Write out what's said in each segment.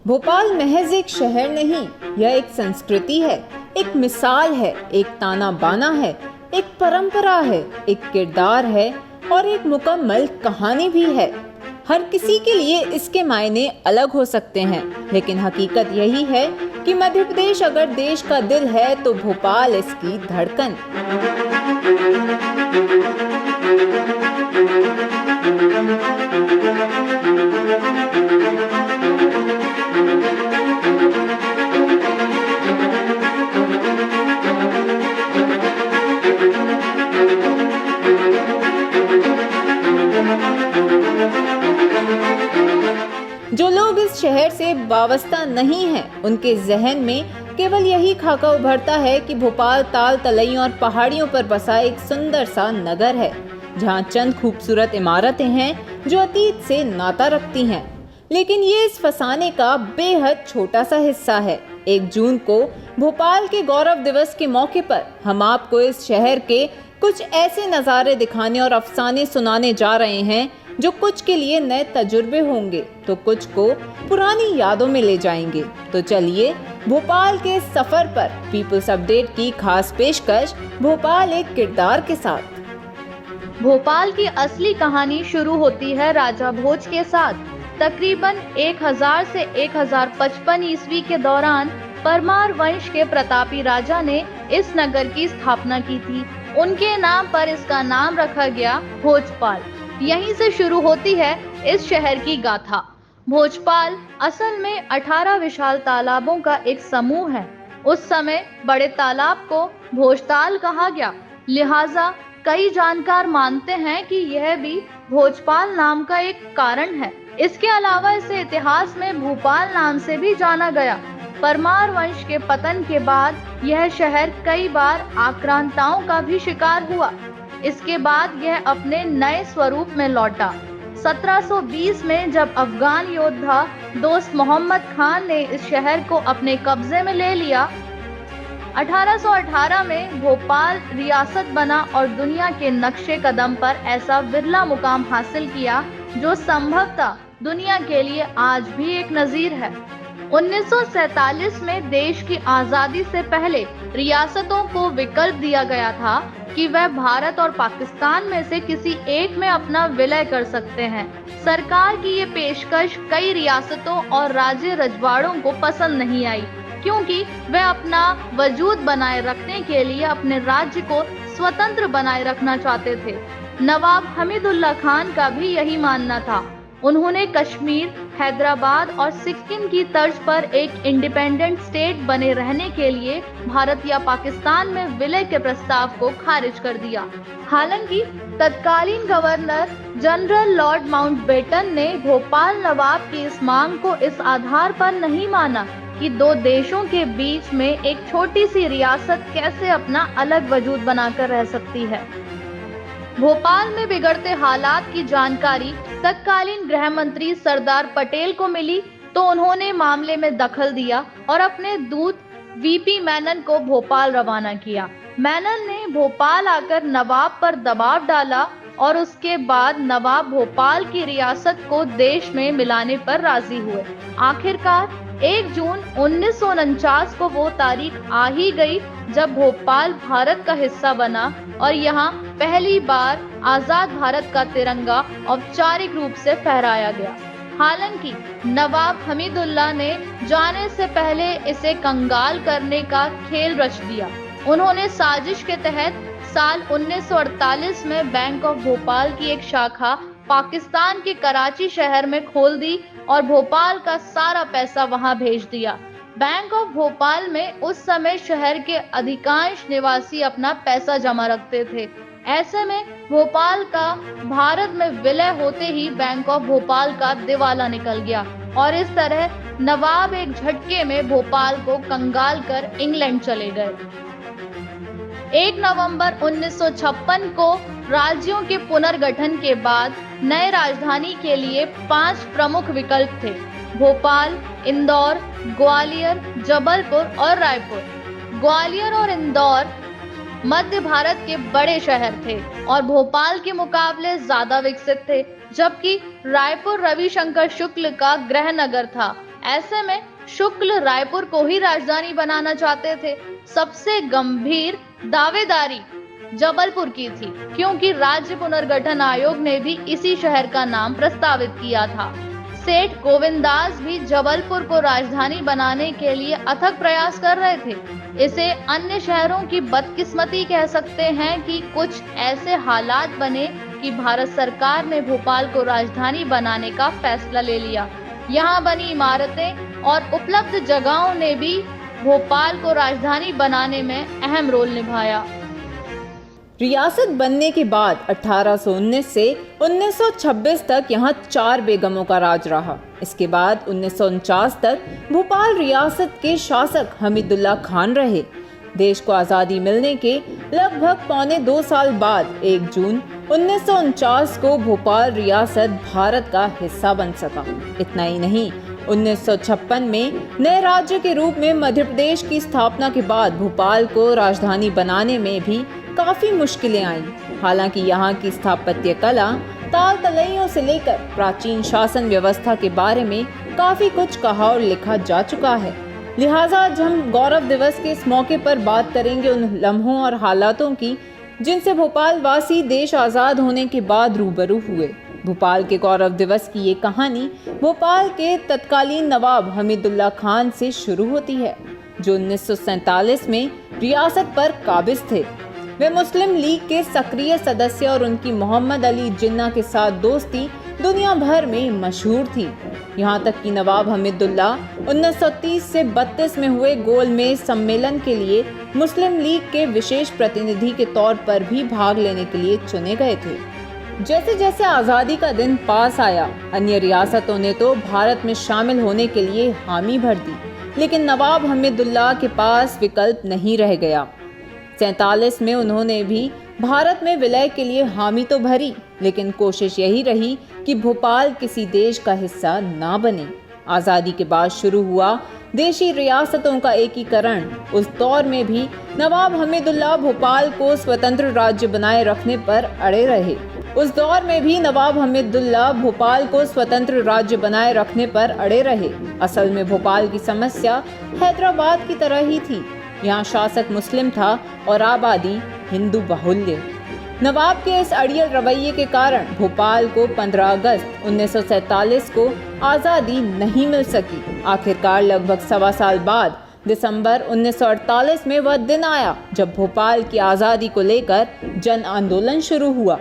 भोपाल महज एक शहर नहीं, यह एक संस्कृति है, एक मिसाल है, एक ताना बाना है, एक परंपरा है, एक किरदार है और एक मुकम्मल कहानी भी है। हर किसी के लिए इसके मायने अलग हो सकते हैं, लेकिन हकीकत यही है कि मध्य प्रदेश अगर देश का दिल है तो भोपाल इसकी धड़कन। जो लोग इस शहर से वाबस्ता नहीं हैं, उनके जहन में केवल यही खाका उभरता है कि भोपाल ताल तलैयों और पहाड़ियों पर बसा एक सुंदर सा नगर है, जहां चंद खूबसूरत इमारतें हैं जो अतीत से नाता रखती हैं। लेकिन ये इस फसाने का बेहद छोटा सा हिस्सा है। 1 जून को भोपाल के गौरव दिवस के मौके पर हम आपको इस शहर के कुछ ऐसे नज़ारे दिखाने और अफसाने सुनाने जा रहे हैं जो कुछ के लिए नए तजुर्बे होंगे तो कुछ को पुरानी यादों में ले जाएंगे। तो चलिए भोपाल के सफर पर पीपल्स अपडेट की खास पेशकश भोपाल एक किरदार के साथ। भोपाल की असली कहानी शुरू होती है राजा भोज के साथ। तकरीबन 1000 से 1055 ईस्वी के दौरान परमार वंश के प्रतापी राजा ने इस नगर की स्थापना की थी। उनके नाम पर इसका नाम रखा गया भोजपाल। यहीं से शुरू होती है इस शहर की गाथा। भोजपाल असल में 18 विशाल तालाबों का एक समूह है। उस समय बड़े तालाब को भोजताल कहा गया, लिहाजा कई जानकार मानते हैं कि यह भी भोजपाल नाम का एक कारण है। इसके अलावा इसे इतिहास में भोपाल नाम से भी जाना गया। परमार वंश के पतन के बाद यह शहर कई बार आक्रांताओं का भी शिकार हुआ। इसके बाद यह अपने नए स्वरूप में लौटा। 1720 में जब अफगान योद्धा दोस्त मोहम्मद खान ने इस शहर को अपने कब्जे में ले लिया। 1818 में भोपाल रियासत बना और दुनिया के नक्शे कदम पर ऐसा विरला मुकाम हासिल किया जो संभवतः दुनिया के लिए आज भी एक नजीर है। 1947 में देश की आजादी से पहले रियासतों को विकल्प दिया गया था कि वह भारत और पाकिस्तान में से किसी एक में अपना विलय कर सकते हैं। सरकार की ये पेशकश कई रियासतों और राज्य रजवाड़ों को पसंद नहीं आई, क्योंकि वह अपना वजूद बनाए रखने के लिए अपने राज्य को स्वतंत्र बनाए रखना चाहते थे। नवाब हमीदुल्ला खान का भी यही मानना था। उन्होंने कश्मीर, हैदराबाद और सिक्किम की तर्ज पर एक इंडिपेंडेंट स्टेट बने रहने के लिए भारत या पाकिस्तान में विलय के प्रस्ताव को खारिज कर दिया। हालांकि तत्कालीन गवर्नर जनरल लॉर्ड माउंटबेटन ने भोपाल नवाब की इस मांग को इस आधार पर नहीं माना कि 2 देशों के बीच में एक छोटी सी रियासत कैसे अपना अलग वजूद बनाकर रह सकती है। भोपाल में बिगड़ते हालात की जानकारी तत्कालीन गृह मंत्री सरदार पटेल को मिली तो उन्होंने मामले में दखल दिया और अपने दूत वीपी मेनन को भोपाल रवाना किया। मेनन ने भोपाल आकर नवाब पर दबाव डाला और उसके बाद नवाब भोपाल की रियासत को देश में मिलाने पर राजी हुए। आखिरकार 1 जून 1949 को वो तारीख आ ही गई जब भोपाल भारत का हिस्सा बना और यहाँ पहली बार आजाद भारत का तिरंगा औपचारिक रूप से फहराया गया। हालांकि नवाब हमीदुल्ला ने जाने से पहले इसे कंगाल करने का खेल रच दिया। उन्होंने साजिश के तहत साल 1948 में बैंक ऑफ भोपाल की एक शाखा पाकिस्तान के कराची शहर में खोल दी और भोपाल का सारा पैसा वहां भेज दिया। बैंक ऑफ भोपाल में उस समय शहर के अधिकांश निवासी अपना पैसा जमा रखते थे। ऐसे में भोपाल का भारत में विलय होते ही बैंक ऑफ भोपाल का दिवाला निकल गया और इस तरह नवाब एक झटके में भोपाल को कंगाल कर इंग्लैंड चले गए। 1 नवंबर 1956 को राज्यों के पुनर्गठन के बाद नए राजधानी के लिए 5 प्रमुख विकल्प थे: भोपाल, इंदौर, ग्वालियर, जबलपुर और रायपुर। ग्वालियर और इंदौर मध्य भारत के बड़े शहर थे और भोपाल के मुकाबले ज्यादा विकसित थे, जबकि रायपुर रविशंकर शुक्ल का गृह नगर था। ऐसे में शुक्ल रायपुर को ही राजधानी बनाना चाहते थे। सबसे गंभीर दावेदारी जबलपुर की थी, क्योंकि राज्य पुनर्गठन आयोग ने भी इसी शहर का नाम प्रस्तावित किया था। सेठ गोविंदास भी जबलपुर को राजधानी बनाने के लिए अथक प्रयास कर रहे थे। इसे अन्य शहरों की बदकिस्मती कह सकते हैं कि कुछ ऐसे हालात बने कि भारत सरकार ने भोपाल को राजधानी बनाने का फैसला ले लिया। यहाँ बनी इमारतें और उपलब्ध जगहों ने भी भोपाल को राजधानी बनाने में अहम रोल निभाया। रियासत बनने के बाद 1819 से 1926 तक यहाँ 4 बेगमों का राज रहा। इसके बाद 1949 तक भोपाल रियासत के शासक हमीदुल्लाह खान रहे। देश को आज़ादी मिलने के लगभग 1.25 साल बाद 1 जून 1949 को भोपाल रियासत भारत का हिस्सा बन सका। इतना ही नहीं, 1956 में नए राज्य के रूप में मध्य प्रदेश की स्थापना के बाद भोपाल को राजधानी बनाने में भी काफी मुश्किलें आईं। हालांकि यहाँ की स्थापत्य कला, ताल तलैयों से लेकर प्राचीन शासन व्यवस्था के बारे में काफी कुछ कहा और लिखा जा चुका है। लिहाजा आज हम गौरव दिवस के इस मौके पर बात करेंगे उन लम्हों और हालातों की जिनसे भोपाल वासी देश आजाद होने के बाद रूबरू हुए। भोपाल के गौरव दिवस की ये कहानी भोपाल के तत्कालीन नवाब हमीदुल्लाह खान से शुरू होती है, जो 1947 में रियासत पर काबिज थे। वे मुस्लिम लीग के सक्रिय सदस्य और उनकी मोहम्मद अली जिन्ना के साथ दोस्ती दुनिया भर में मशहूर थी। यहाँ तक कि नवाब हमीदुल्लाह 1930 से 32 में हुए गोलमेज सम्मेलन के लिए मुस्लिम लीग के विशेष प्रतिनिधि के तौर पर भी भाग लेने के लिए चुने गए थे। जैसे जैसे आज़ादी का दिन पास आया, अन्य रियासतों ने तो भारत में शामिल होने के लिए हामी भर दी, लेकिन नवाब हमीदुल्लाह के पास विकल्प नहीं रह गया। 47 में उन्होंने भी भारत में विलय के लिए हामी तो भरी, लेकिन कोशिश यही रही कि भोपाल किसी देश का हिस्सा ना बने। आज़ादी के बाद शुरू हुआ देशी रियासतों का एकीकरण, उस दौर में भी नवाब हमीदुल्लाह भोपाल को स्वतंत्र राज्य बनाए रखने पर अड़े रहे। असल में भोपाल की समस्या हैदराबाद की तरह ही थी। यहाँ शासक मुस्लिम था और आबादी हिंदू बहुल्य। नवाब के इस अड़ियल रवैये के कारण भोपाल को 15 अगस्त 1947 को आज़ादी नहीं मिल सकी। आखिरकार लगभग 1.25 साल बाद दिसंबर 1948 में वह दिन आया जब भोपाल की आज़ादी को लेकर जन आंदोलन शुरू हुआ।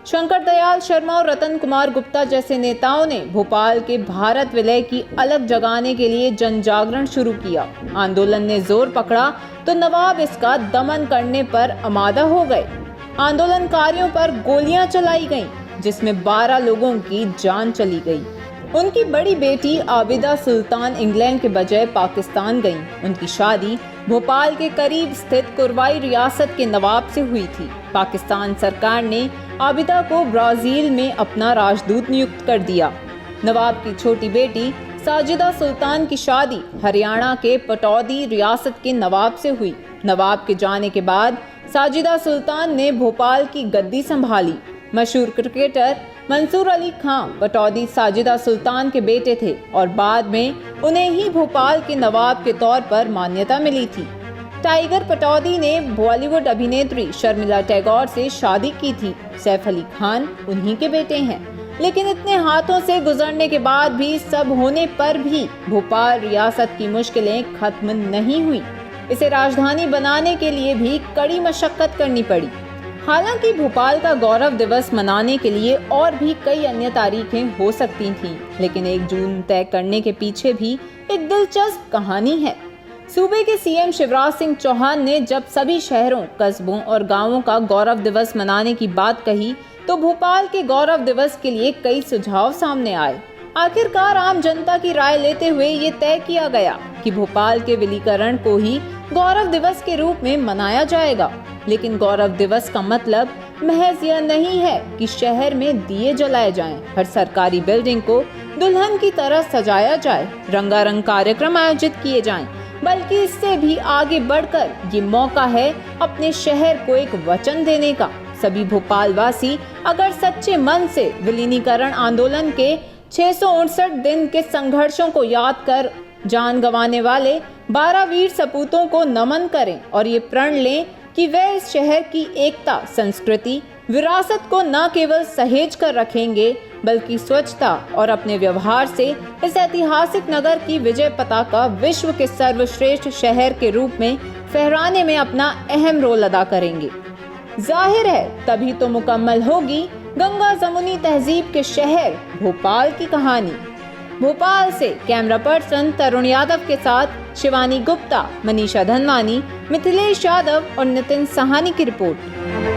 शंकर दयाल शर्मा और रतन कुमार गुप्ता जैसे नेताओं ने भोपाल के भारत विलय की अलग जगाने के लिए जन जागरण शुरू किया। आंदोलन ने जोर पकड़ा तो नवाब इसका दमन करने पर आमादा हो गए। आंदोलनकारियों पर गोलियां चलाई गईं, जिसमें 12 लोगों की जान चली गई। उनकी बड़ी बेटी आबिदा सुल्तान इंग्लैंड के बजाय पाकिस्तान गईं। उनकी शादी भोपाल के करीब स्थित कुरवाई रियासत के नवाब से हुई थी। पाकिस्तान सरकार ने आबिदा को ब्राजील में अपना राजदूत नियुक्त कर दिया। नवाब की छोटी बेटी साजिदा सुल्तान की शादी हरियाणा के पटौदी रियासत के नवाब से हुई। नवाब के जाने के बाद साजिदा सुल्तान ने भोपाल की गद्दी संभाली। मशहूर क्रिकेटर मंसूर अली खां पटौदी साजिदा सुल्तान के बेटे थे और बाद में उन्हें ही भोपाल के नवाब के तौर पर मान्यता मिली थी। टाइगर पटौदी ने बॉलीवुड अभिनेत्री शर्मिला टैगोर से शादी की थी। सैफ अली खान उन्हीं के बेटे हैं। लेकिन इतने हाथों से गुजरने के बाद भी, सब होने पर भी भोपाल रियासत की मुश्किलें खत्म नहीं हुई। इसे राजधानी बनाने के लिए भी कड़ी मशक्कत करनी पड़ी। हालांकि भोपाल का गौरव दिवस मनाने के लिए और भी कई अन्य तारीखें हो सकती थीं, लेकिन 1 जून तय करने के पीछे भी एक दिलचस्प कहानी है। सूबे के सीएम शिवराज सिंह चौहान ने जब सभी शहरों, कस्बों और गांवों का गौरव दिवस मनाने की बात कही, तो भोपाल के गौरव दिवस के लिए कई सुझाव सामने आए। आखिरकार आम जनता की राय लेते हुए ये तय किया गया कि भोपाल के विलीकरण को ही गौरव दिवस के रूप में मनाया जाएगा। लेकिन गौरव दिवस का मतलब महज यह नहीं है कि शहर में दिए जलाए जाएं, हर सरकारी बिल्डिंग को दुल्हन की तरह सजाया जाए, रंगारंग कार्यक्रम आयोजित किए जाएं, बल्कि इससे भी आगे बढ़कर ये मौका है अपने शहर को एक वचन देने का। सभी भोपाल वासी अगर सच्चे मन से विलीनीकरण आंदोलन के 659 दिन के संघर्षों को याद कर जान गंवाने वाले 12 वीर सपूतों को नमन करें और ये प्रण लें कि वे इस शहर की एकता, संस्कृति, विरासत को न केवल सहेज कर रखेंगे बल्कि स्वच्छता और अपने व्यवहार से इस ऐतिहासिक नगर की विजय पताका विश्व के सर्वश्रेष्ठ शहर के रूप में फहराने में अपना अहम रोल अदा करेंगे। जाहिर है तभी तो मुकम्मल होगी गंगा जमुनी तहजीब के शहर भोपाल की कहानी। भोपाल से कैमरा पर्सन तरुण यादव के साथ शिवानी गुप्ता, मनीषा धनवानी, मिथिलेश यादव और नितिन सहानी की रिपोर्ट।